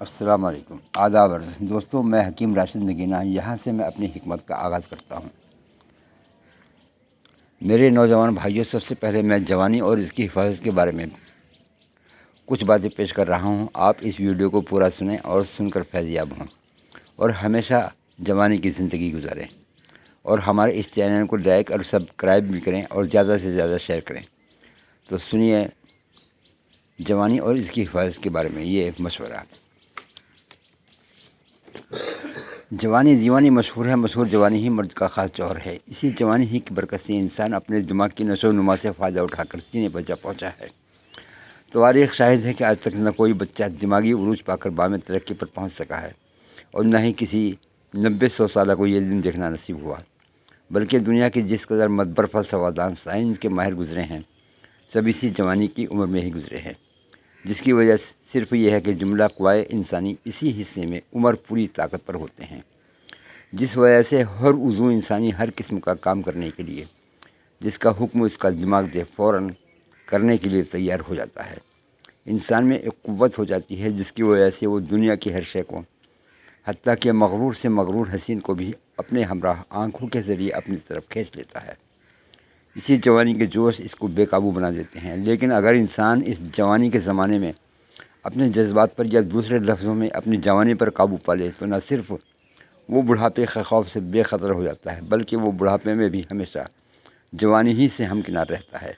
السلام علیکم، آداب دوستوں، میں حکیم راشد نگینہ یہاں سے میں اپنی حکمت کا آغاز کرتا ہوں۔ میرے نوجوان بھائیوں، سب سے پہلے میں جوانی اور اس کی حفاظت کے بارے میں کچھ باتیں پیش کر رہا ہوں۔ آپ اس ویڈیو کو پورا سنیں اور سن کر فیض یاب ہوں اور ہمیشہ جوانی کی زندگی گزاریں، اور ہمارے اس چینل کو لائک اور سبسکرائب بھی کریں اور زیادہ سے زیادہ شیئر کریں۔ تو سنیے جوانی اور اس کی حفاظت کے بارے میں یہ مشورہ۔ جوانی دیوانی مشہور ہے، مشہور جوانی ہی مرد کا خاص جوہر ہے۔ اسی جوانی ہی کی برکت سے انسان اپنے دماغ کی نشو و نما سے فائدہ اٹھا کر سینے پر جا پہنچا ہے۔ تاریخ شاہد ہے کہ آج تک نہ کوئی بچہ دماغی عروج پا کر بام ترقی پر پہنچ سکا ہے، اور نہ ہی کسی 90-100 سالہ کو یہ دن دیکھنا نصیب ہوا، بلکہ دنیا کے جس قدر مدبر فلسفہ دان، سائنس کے ماہر گزرے ہیں، سب اسی جوانی کی عمر میں ہی گزرے ہیں، جس کی وجہ صرف یہ ہے کہ جملہ قوائے انسانی اسی حصے میں عمر پوری طاقت پر ہوتے ہیں، جس وجہ سے ہر عضو انسانی ہر قسم کا کام کرنے کے لیے جس کا حکم اس کا دماغ دے فوراً کرنے کے لیے تیار ہو جاتا ہے۔ انسان میں ایک قوت ہو جاتی ہے جس کی وجہ سے وہ دنیا کی ہر شے کو، حتیٰ کہ مغرور سے مغرور حسین کو بھی اپنے ہمراہ آنکھوں کے ذریعے اپنی طرف کھینچ لیتا ہے۔ اسی جوانی کے جوش اس کو بے قابو بنا دیتے ہیں۔ لیکن اگر انسان اس جوانی کے زمانے میں اپنے جذبات پر، یا دوسرے لفظوں میں اپنی جوانی پر قابو پا لے، تو نہ صرف وہ بڑھاپے کے خوف سے بے خطر ہو جاتا ہے، بلکہ وہ بڑھاپے میں بھی ہمیشہ جوانی ہی سے ہمکنار رہتا ہے۔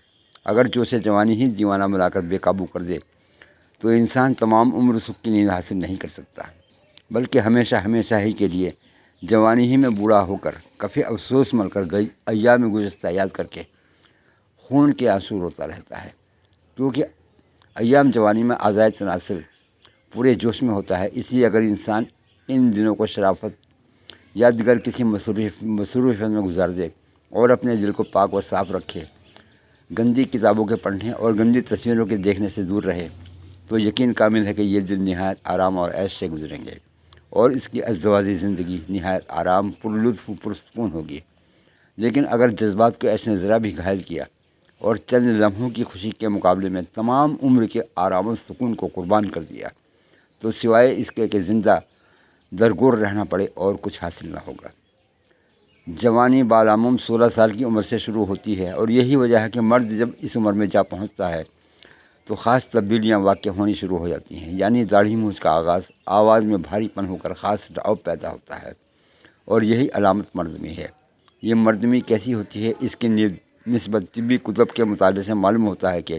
اگر جوش جوانی ہی دیوانہ بنا کر بے قابو کر دے تو انسان تمام عمر سکھ کی نیند حاصل نہیں کر سکتا، بلکہ ہمیشہ ہمیشہ ہی کے لیے جوانی ہی میں بوڑھا ہو کر کفِ افسوس مل کر گئی ایام گزشتہ یاد کر کے خون کے آنسو روتا رہتا ہے، کیونکہ ایام جوانی میں آزائے تناسل پورے جوش میں ہوتا ہے۔ اس لیے اگر انسان ان دنوں کو شرافت یا دیگر کسی مصروفیت میں گزار دے اور اپنے دل کو پاک و صاف رکھے، گندی کتابوں کے پڑھنے اور گندی تصویروں کے دیکھنے سے دور رہے، تو یقین کامل ہے کہ یہ دن نہایت آرام اور عیش سے گزریں گے، اور اس کی ازدواجی زندگی نہایت آرام، پرلطف و پرسکون ہوگی۔ لیکن اگر جذبات کو ایسے ذرا بھی گھائل کیا اور چند لمحوں کی خوشی کے مقابلے میں تمام عمر کے آرام و سکون کو قربان کر دیا، تو سوائے اس کے کہ زندہ درگور رہنا پڑے اور کچھ حاصل نہ ہوگا۔ جوانی بالعموم 16 سال کی عمر سے شروع ہوتی ہے، اور یہی وجہ ہے کہ مرد جب اس عمر میں جا پہنچتا ہے تو خاص تبدیلیاں واقع ہونی شروع ہو جاتی ہیں، یعنی داڑھی مونچھ کا آغاز، آواز میں بھاری پن ہو کر خاص ڈراؤ پیدا ہوتا ہے، اور یہی علامت مردمی ہے۔ یہ مردمی کیسی ہوتی ہے، اس کی نسبت طبی کتب کے مطالعے سے معلوم ہوتا ہے کہ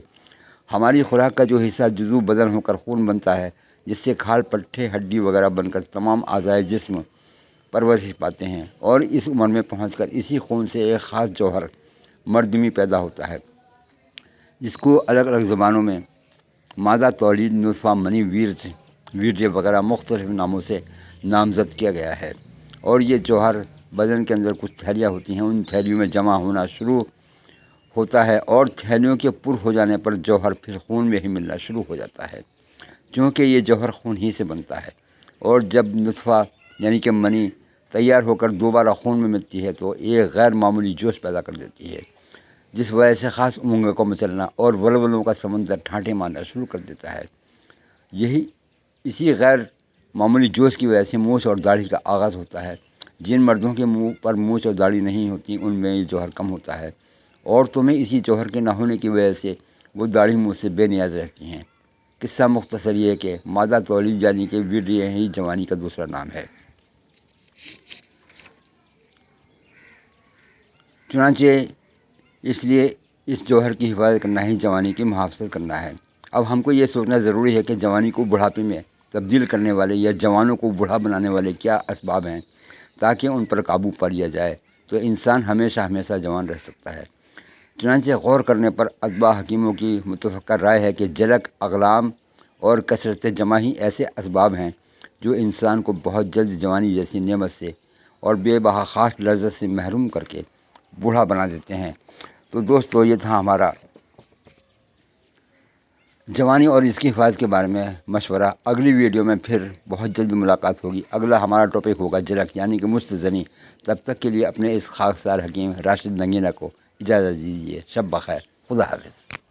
ہماری خوراک کا جو حصہ جزو بدن ہو کر خون بنتا ہے، جس سے کھال پٹھے ہڈی وغیرہ بن کر تمام اعضائے جسم پرورش پاتے ہیں، اور اس عمر میں پہنچ کر اسی خون سے ایک خاص جوہر مردمی پیدا ہوتا ہے، جس کو الگ الگ زبانوں میں مادہ تولید، نطفہ، منی، ویرج وغیرہ مختلف ناموں سے نامزد کیا گیا ہے۔ اور یہ جوہر بدن کے اندر کچھ تھیلیاں ہوتی ہیں، ان تھیلیوں میں جمع ہونا شروع ہوتا ہے، اور تھیلیوں کے پر ہو جانے پر جوہر پھر خون میں ہی ملنا شروع ہو جاتا ہے، چونکہ یہ جوہر خون ہی سے بنتا ہے۔ اور جب نطفہ یعنی کہ منی تیار ہو کر دوبارہ خون میں ملتی ہے تو ایک غیر معمولی جوش پیدا کر دیتی ہے، جس وجہ سے خاص امنگوں کو مچلنا اور ولولوں کا سمندر ٹھانٹے مارنا شروع کر دیتا ہے۔ اسی غیر معمولی جوش کی وجہ سے مونچھ اور داڑھی کا آغاز ہوتا ہے۔ جن مردوں کے منہ پر مونچھ اور داڑھی نہیں ہوتی، ان میں یہ جوہر کم ہوتا ہے۔ عورتوں میں اسی جوہر کے نہ ہونے کی وجہ سے وہ داڑھی مونچھ سے بے نیاز رہتی ہیں۔ قصہ مختصر یہ ہے کہ مادہ تولید یعنی کہ ویرج ہی جوانی کا دوسرا نام ہے۔ چنانچہ اس لیے اس جوہر کی حفاظت کرنا ہی جوانی کی محافظت کرنا ہے۔ اب ہم کو یہ سوچنا ضروری ہے کہ جوانی کو بڑھاپے میں تبدیل کرنے والے یا جوانوں کو بوڑھا بنانے والے کیا اسباب ہیں، تاکہ ان پر قابو پا لیا جائے تو انسان ہمیشہ ہمیشہ جوان رہ سکتا ہے۔ چنانچہ غور کرنے پر اتباع حکیموں کی متفقہ رائے ہے کہ جلک، اغلام اور کثرت جمع ہی ایسے اسباب ہیں جو انسان کو بہت جلد جوانی جیسی نعمت سے اور بے بہا خاص لذت سے محروم کر کے بوڑھا بنا دیتے ہیں۔ تو دوستو، یہ تھا ہمارا جوانی اور اس کی حفاظت کے بارے میں مشورہ۔ اگلی ویڈیو میں پھر بہت جلد ملاقات ہوگی۔ اگلا ہمارا ٹاپک ہوگا جلک یعنی کہ مست زنی۔ تب تک کے لیے اپنے اس خاکسار حکیم راشد نگینہ کو اجازت دیجیے۔ شب بخیر، خدا حافظ۔